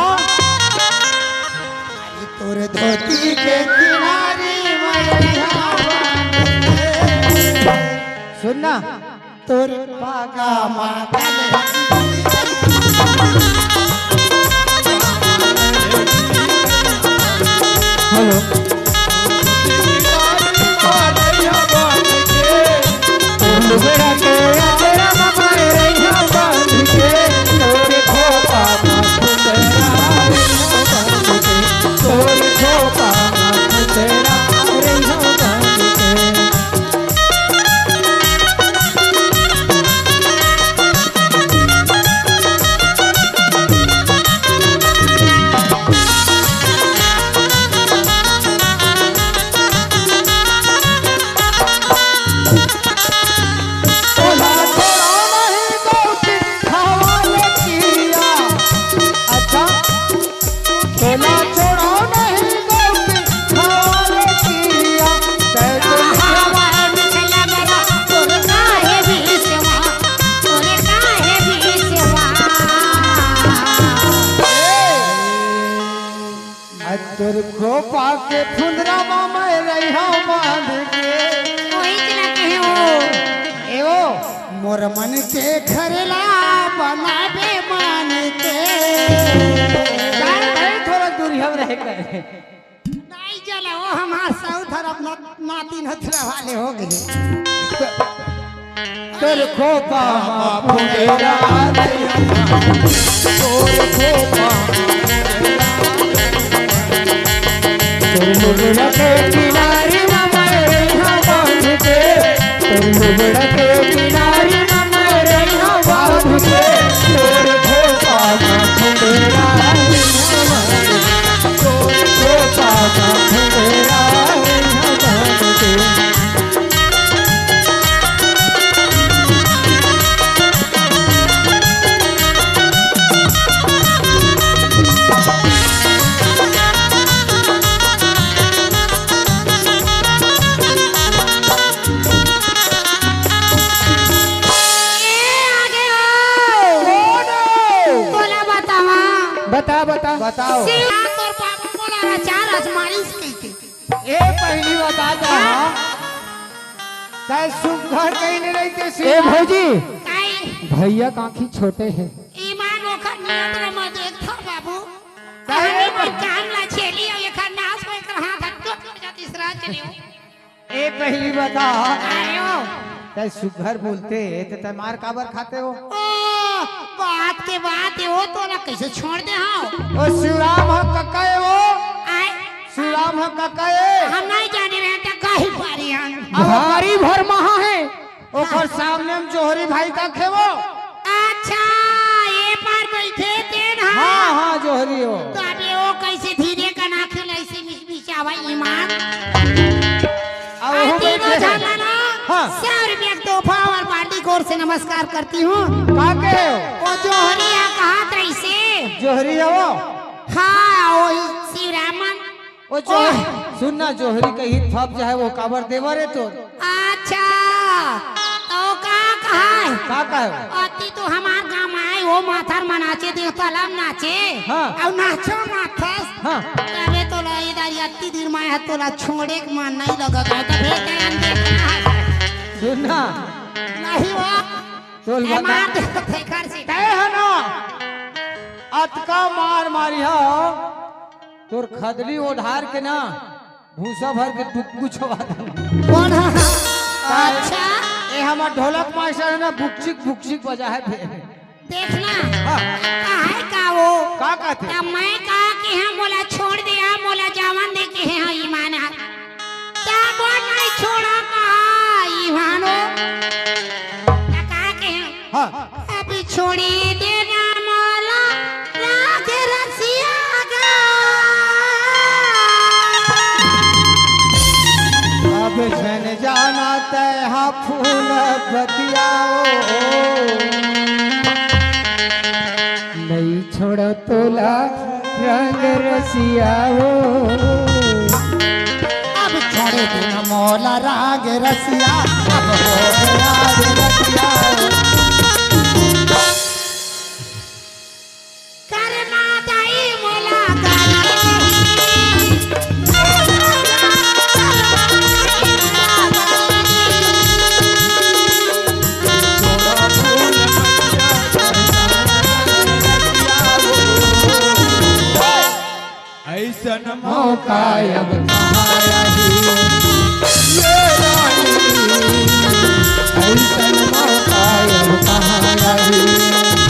C: अरे तोर धोती के किनारी मार यहाँ बन के।
A: सुनना
C: तोर पागा मागल
B: हेलो लुगड़ा के तेरा ममाए रैया बांध के तोरे खोपा माथ तेरा रैया बांध के तोरे खोपा माथ तेरा रैया बांध के।
A: तोर खोपा के फुंदरा मामा रैया बांध के
C: वही चला कहे हो
A: एवो
C: मोर मन के घरला बनाबे मन के।
A: थोड़ा दूरी हम रह गए
C: नहीं चला वो हमार सौ तरफ नाती नथरा वाले हो गए।
A: तोर खोपा फुंदरा रैया तोर खोपा
B: लुगड़ा के किनारी ममाए रैया बांध के लुगड़ा के किनारी ममाए रैया बांध के तोरे खोपा माथ तेरा रैया बांध के तोरे खोपा माथ तेरा रैया बांध के। बता बता
A: बताओ
C: तोर पापा बोला चार आसमानी से कहते
A: ए पहली बता जा काय सुघर कहीं नहीं रहते
B: ए भौजी
C: काई
B: भैया काखी छोटे हैं
C: ईमान ओखर नियंत्रण में देखो बाबू
A: काहे
C: कहीं
A: नहीं
C: पर काम ला छेली और एखर नाश में कर हाथ टूट जाती सरा चलियो
A: ए पहली बता
C: आयो
A: काय सुघर बोलते तो तय मार काबर खाते हो
C: ओ बात के बात है वो तो ना कैसे छोड़ दे हाँ
A: ओ शिवराम ह ककाए वो
C: आए
A: शिवराम ह ककाए
C: हम नहीं जाने रहे थे कहीं पारी हम
B: भारी भर महा है
A: ओकर सामने हम जोहरी भाई का खेवो
C: अच्छा ये पार बैठे थे ना
A: हाँ हाँ जोहरी हो
C: तो अबे वो कैसे धीरे का नाखे ऐसे मिच मिचावा ईमान
A: अब वो
C: तीनों
A: बैठे हैं।
C: जाना ना
A: हाँ
C: 100 रुपया तोहफा और बाल्टी गोर से नमस्कार करती हूँ।
A: का के हो
C: वो जोहरिया कहा तैसे
A: जोहरी हो
C: हाँ वो शिवरामन
A: ओ जोहरी सुनना जोहरी कही थप जाए वो काबर देवर है तो
C: अच्छा तो कहा है
A: का हो
C: अति तो हमार गांव में आए वो माथार मनाचे देव तालाब नाचे
A: हाँ।
C: और नाचो माथस
A: हाँ
C: अबे तो ला इधर अति दिन में है तो ला छोड़े के मन नहीं लगा तो भेज दे देखना
A: सुनना
C: नहीं वो
A: तोल
C: ए,
A: बता
C: मार दे घर से
A: तय है ना अतका मार मारिया तोर खदली ओढ़ार के ना भूसा भर के टुकू छवा दे।
C: कौन है? अच्छा
A: ए हमार ढोलक मास्टर है ना बुकचिक बुकचिक बजा है बे।
C: देखना
A: हाँ।
C: काहे का वो
A: का कहते
C: तब मैं कहा कि हम मोला छोड़ दिया मोला जावन दे के हैं ईमान है तब वो नहीं छोड़ा कहा ईमानो कहा के हैं
A: हाँ
C: अभी छोड़ी देना मोला राग रसिया गा
A: अब जन जाना तय हाँ फूल बतियाओ
B: नहीं छोड़ो तोला रंग रसिया हो।
A: अब छोड़े दिन मौला राग रसिया अब हो गया रे रसिया
C: करना दाई मोला
D: ऐसन
B: मौका अब कहाँ
D: ये रानी
B: ऐसन मौका अब कहाँ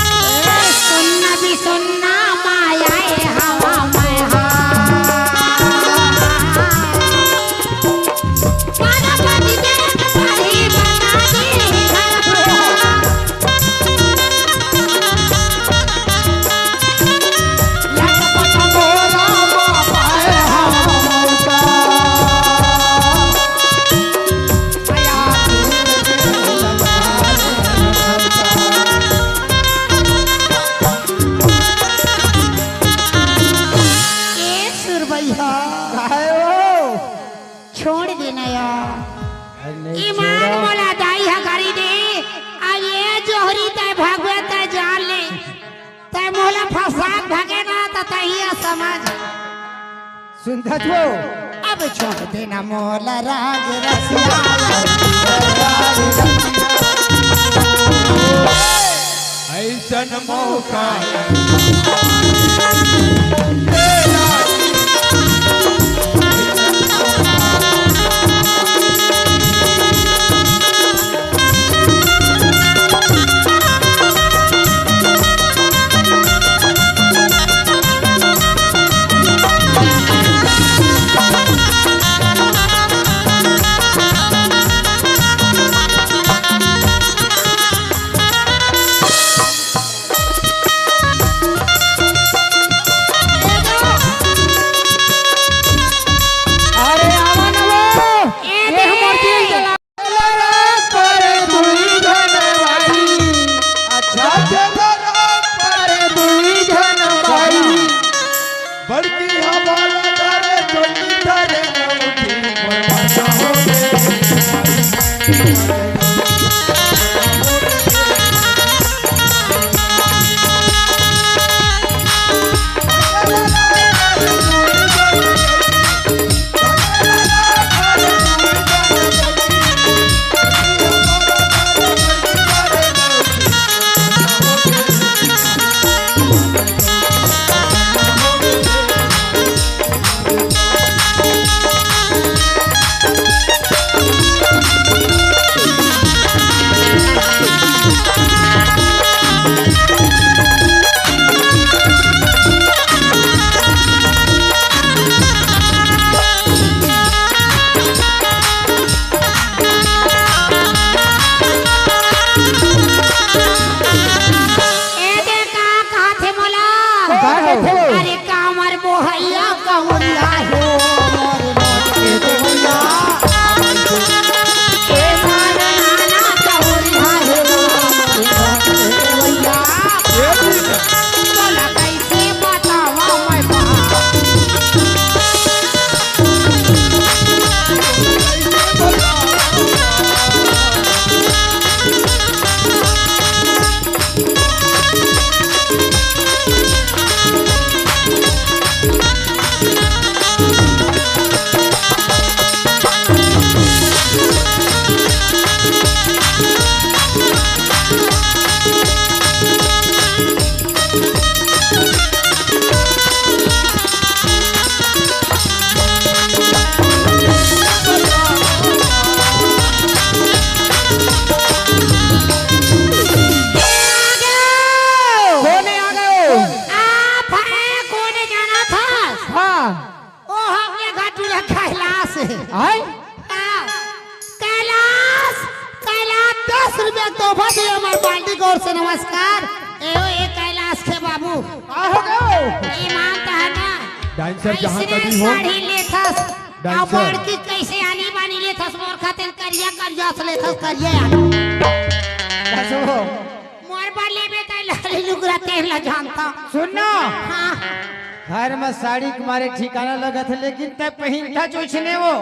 C: सुनना भी सुनना माया है हवा में माना पति देख पढ़ी बता दी घर
A: लटपट मोरा बाबा है हमका आया
C: ए सुरभैया
A: काहे हो
C: छोड़ देना यार ईमान मोला दाई है गाड़ी दे आ ये जोहरी तय भगवे तय जान ले तय मोला फसाद भगेगा तो तहिया समझ
A: सुनता हो
C: अब छोड़ देना मोला राग रसिया
D: ऐसन मौका
C: गौर से नमस्कार। एओ ए कैलाश के बाबू
A: का हो गयो
C: ये मानता है ना
D: डांसर जहाँ
C: ऐसने
D: कभी हो
C: साड़ी लेथस
D: डांसर।
C: अब बड़की कैसे आनी बानी लेथस मोर खातिर करिया करिया से लेथस करिया आनी
A: कसो
C: मोर बा लेबे त लाली लुगरा तेला जानता
A: सुनना
C: हां
A: घर में साड़ी तुम्हारे ठिकाना लगा था लेकिन तब पहनता चोचने वो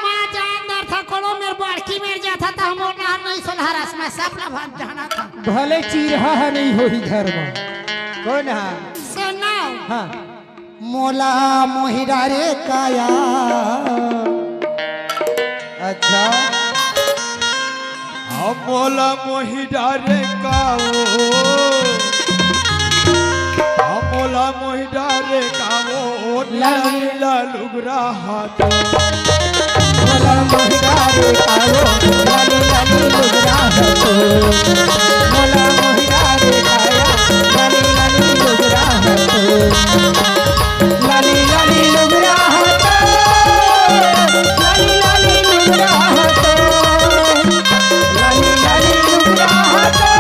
C: मां जानदार था कोनो मेर बड़की मेर जाता था हम ना नहीं सुलहरस में सपना भाग जाना था
B: भले चीरहा नहीं होई घर में।
A: कौन है
C: सुनो
A: हाँ
C: मोला मोहिरा रे काया
A: अच्छा
D: मोला मोहिडा रे काओ मोला मोहिडा रे काओ लाली लालुगरा हाथ
B: मोला मोहिरा रे कायो लाली लाली लुगरा हतो मोला मोहिरा रे काया लाली लाली लुगरा हतो लाली लाली लुगरा हतो लाली लाली लुगरा हतो लाली लाली लुगरा हतो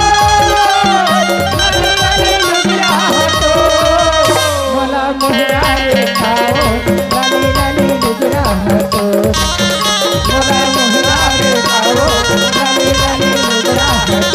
B: लाली लाली लुगरा हतो मोला मोहिरा रे कायो लाली लाली लुगरा हतो मोला मोहिरा रे कायो लाली लाली लुगरा हतो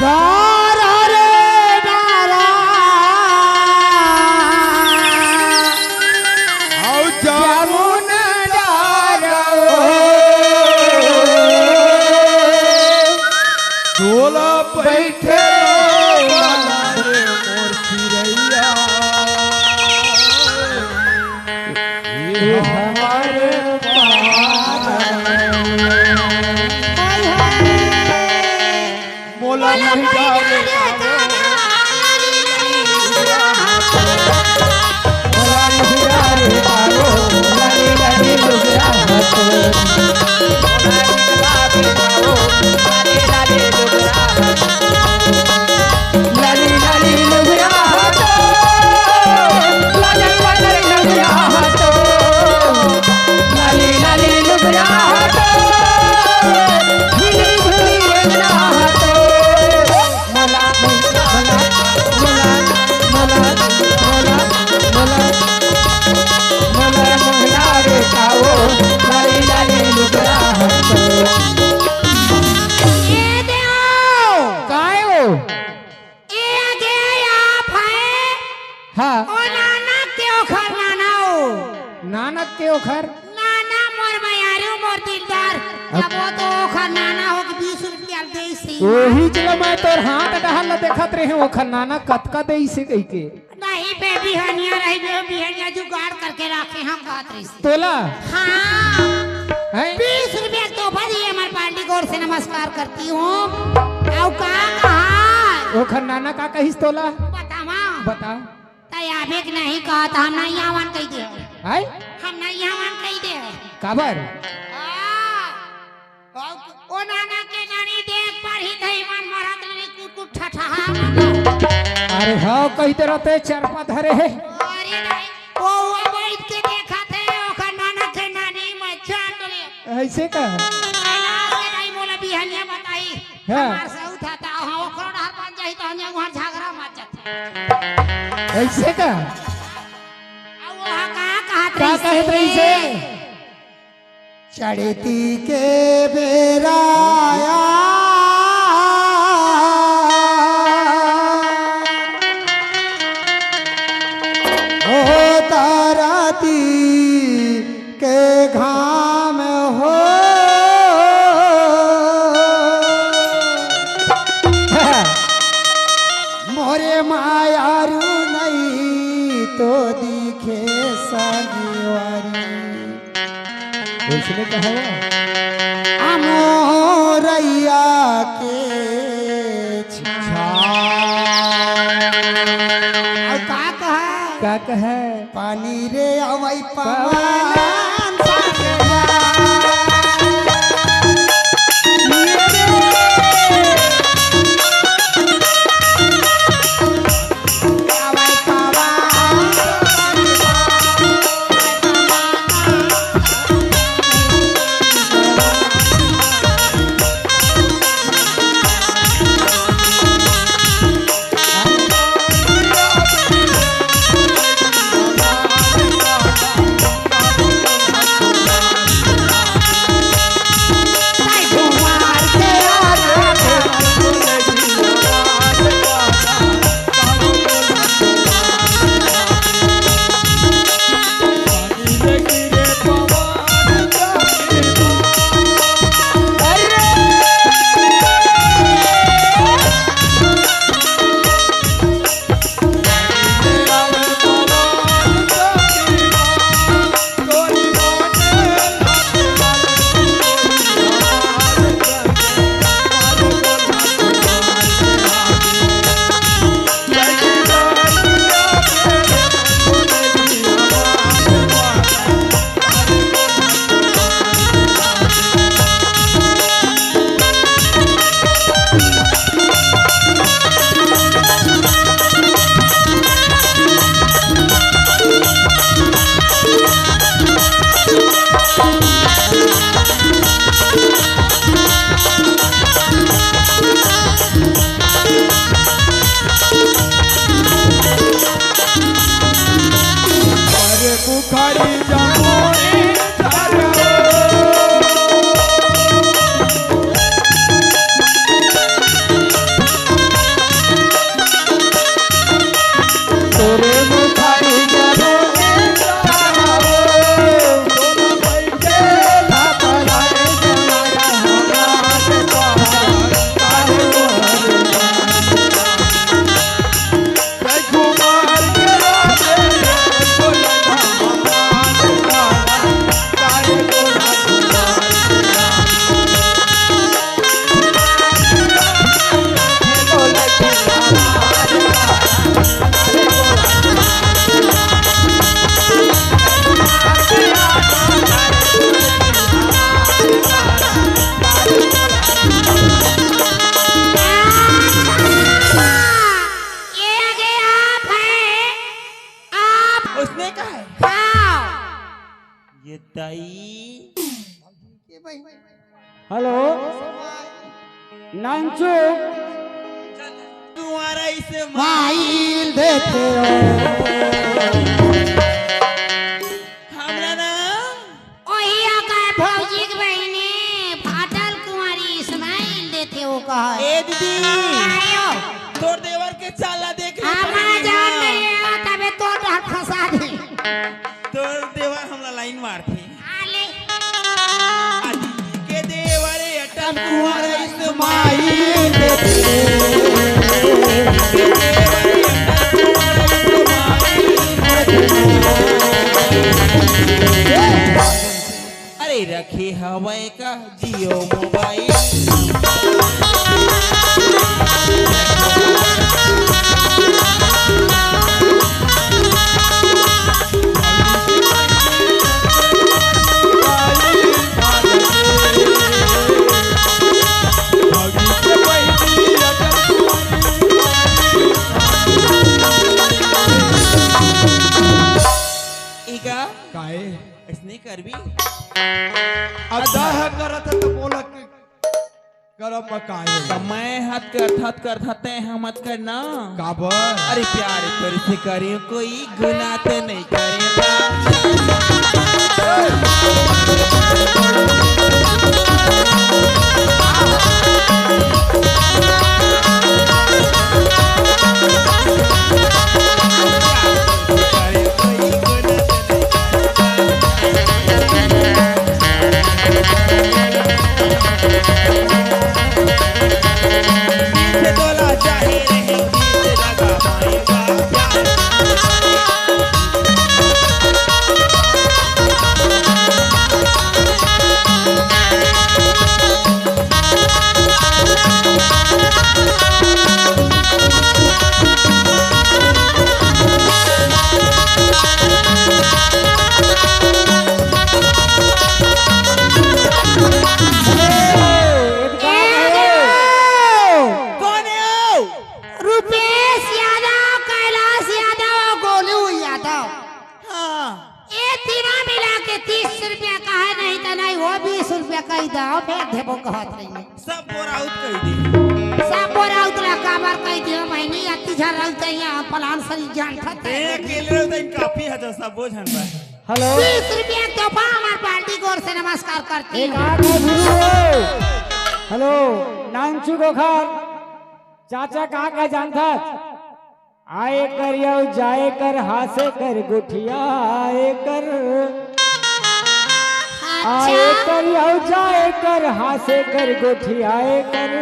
B: दारा रे दारा
D: आओ
B: जामुन दारा
D: डोला बैठे रे मोर चिरैया ये हमारे मोला मोहिडा रे
B: मोला मोहिरा रे कायो लाली लाली लुगरा हतो लाली लाली लुगरा हतो लाली लाली लुगरा हतो लाली लाली लुगरा हतो भीली भीली रेंगना हतो मोला मोला मोला मोला मोला मोला मोला मोहिरा रे काओ लाली लाली लुगरा हतो
C: ये देओ
B: कायो
C: ये आगे आप है
B: हाँ
C: ओ नाना के ओखर नाना ओ
B: नानक के ओखर
C: नाना मोर मयारू मोर दिलदार अब वो तो ओखर नाना हो के 20 रुपया दे सी
B: वही चलो मैं तोर हाथ डहल ला देखत रहे ओखर नानक कतका देई से कही के
C: नहीं बेबी हनिया रही बेबी हनिया जुगाड़ करके रखे हम बात रही सी
B: तोला
C: हाँ
B: हैं
C: 20 रुपया तो बड़ी हमारे पार्टी गौर से नमस्कार करती हूँ आओ कहाँ
B: ओखर नाना का कहिस तोला
C: बता माँ
B: बता
C: तय आवे के नहीं कहा था हम नहीं आवन कही दे
B: है
C: हम नहीं आवन कही दे
B: काबर
C: ओ नाना के नानी देख पर ही दही मन मरत नहीं कुट कुट ठठहा
B: अरे हाँ कहते रहते चरपा धरे है
C: अरे नहीं वो बैठ के देखा थे ओखर नाना के नानी मजा करे
B: ऐसे का
C: कैलाश के नहीं बोला बिहनिया बताई
B: हाँ।
C: हमार से उठाता हाँ ओकरो डर बन जाई तो हम वहां झगड़ा मच जाते
B: ऐसे का
C: अब वो कहां
B: का कहत रही से
A: चढ़ती के बेराया ओ ताराती के घाम हो मोरे मायारू नहीं तो दिखे सागिवारी
B: उसने कहा
A: अमोरैया के छा
C: और का कहा
B: का कहे
A: पानी रे अवै पवन सागरा हेलो नांचू
D: तुम्हारा इसे
A: माइल देते हो
D: हमरा ना
C: ओहिया का भौजी के बहने फाटल कुंवारी इस्माइल देते हो कहा
D: ए दीदी
C: आयो
D: तोर देवर के चाला देख ले
C: हमारा जान नहीं है तबे तो डाल फंसा दे
D: तोर देवर हमरा लाइन मार थे
C: आले
D: के देवर अटल
A: तुम्हारा इस्माइल देते
D: अरे रखे हवाए का जियो मोबाइल
A: काहे
D: इसने कर भी
A: अब दाह करत तो बोला कि गरम मकाए
D: तो मैं हाथ कर थाते हम मत करना
A: काबर
D: अरे प्यार पर से करियो कोई गुनाह तो नहीं करेगा
C: के 30 रुपया का है नहीं तो नहीं वो 20 रुपया का ही दाओ फिर देबो कहत रही
D: सब बोराउत कह दी
C: सब बोरा उतला काबर कह दियो बहनी अति झर रहते यहाँ पलान सरी जान खते
D: अकेले रहते काफी है जो सब बोझन बा
A: हेलो
C: 20 रुपया तोहफा हमार पार्टी की ओर से नमस्कार करती
A: एक
C: हूँ
A: आंख है गुरु हेलो नानचू गोखर चाचा कहाँ का जानता आए कर यो जाए कर हासे कर गुठिया आए कर आए
C: अच्छा
A: कर यो जाए कर हासे कर गुठिया आए कर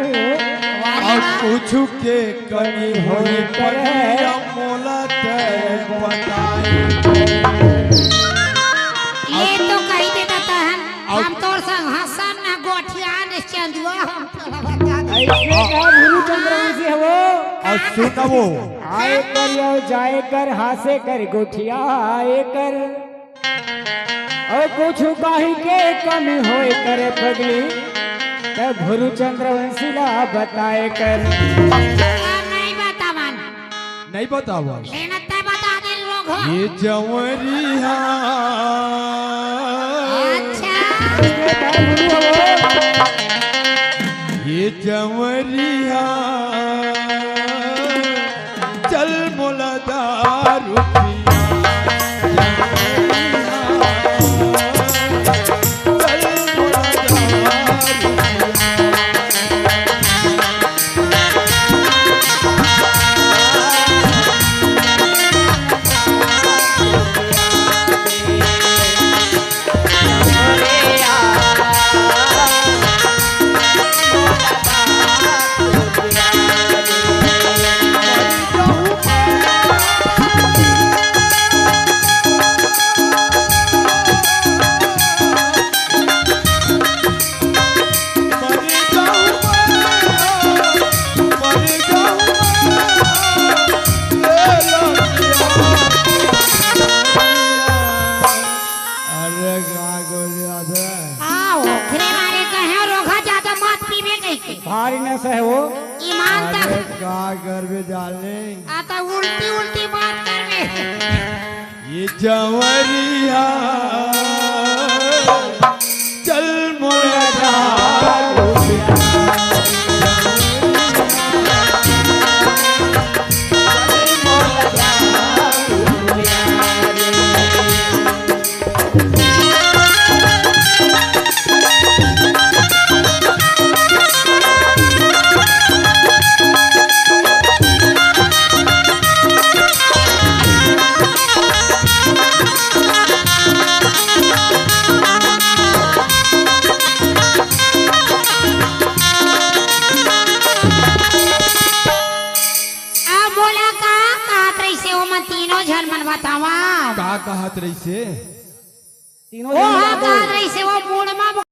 D: अब कुछ के कमी होई पर मोला ते बताई
C: ये तो कही देता है हम तोर संग हसन ना गोठिया ने चंदुआ हम तोरा बता दे
A: ऐसे का गुरु चंद्रवंशी है वो
D: और सुनबो
A: आए कर यो जाए कर हासे कर गुठिया आए कर और कुछ काही के कमी होए करे पगली तब गुरु चंद्रवंशी ला बताए कर
C: नहीं बतावन
D: नहीं बताओ
C: लेना ते बता दे लोग हो
D: ये जवरिया
C: अच्छा
D: ये जवरिया चल मोलदा रुपिया चल मोलदा
C: आओ खरे मारे कहे रोगा ज्यादा मत पीबे नहीं के
A: भारी न सह वो
C: ईमान तक
D: का घर में डालने
C: आता उल्टी उल्टी बात करने
D: ये जवरिया चल मोलदा
C: बोला का कहत रही से वो मैं तीनों झन मन बतावा
D: का कहत रही से
A: तीनों
C: वो
A: जन
C: कहत रही से वो मूड में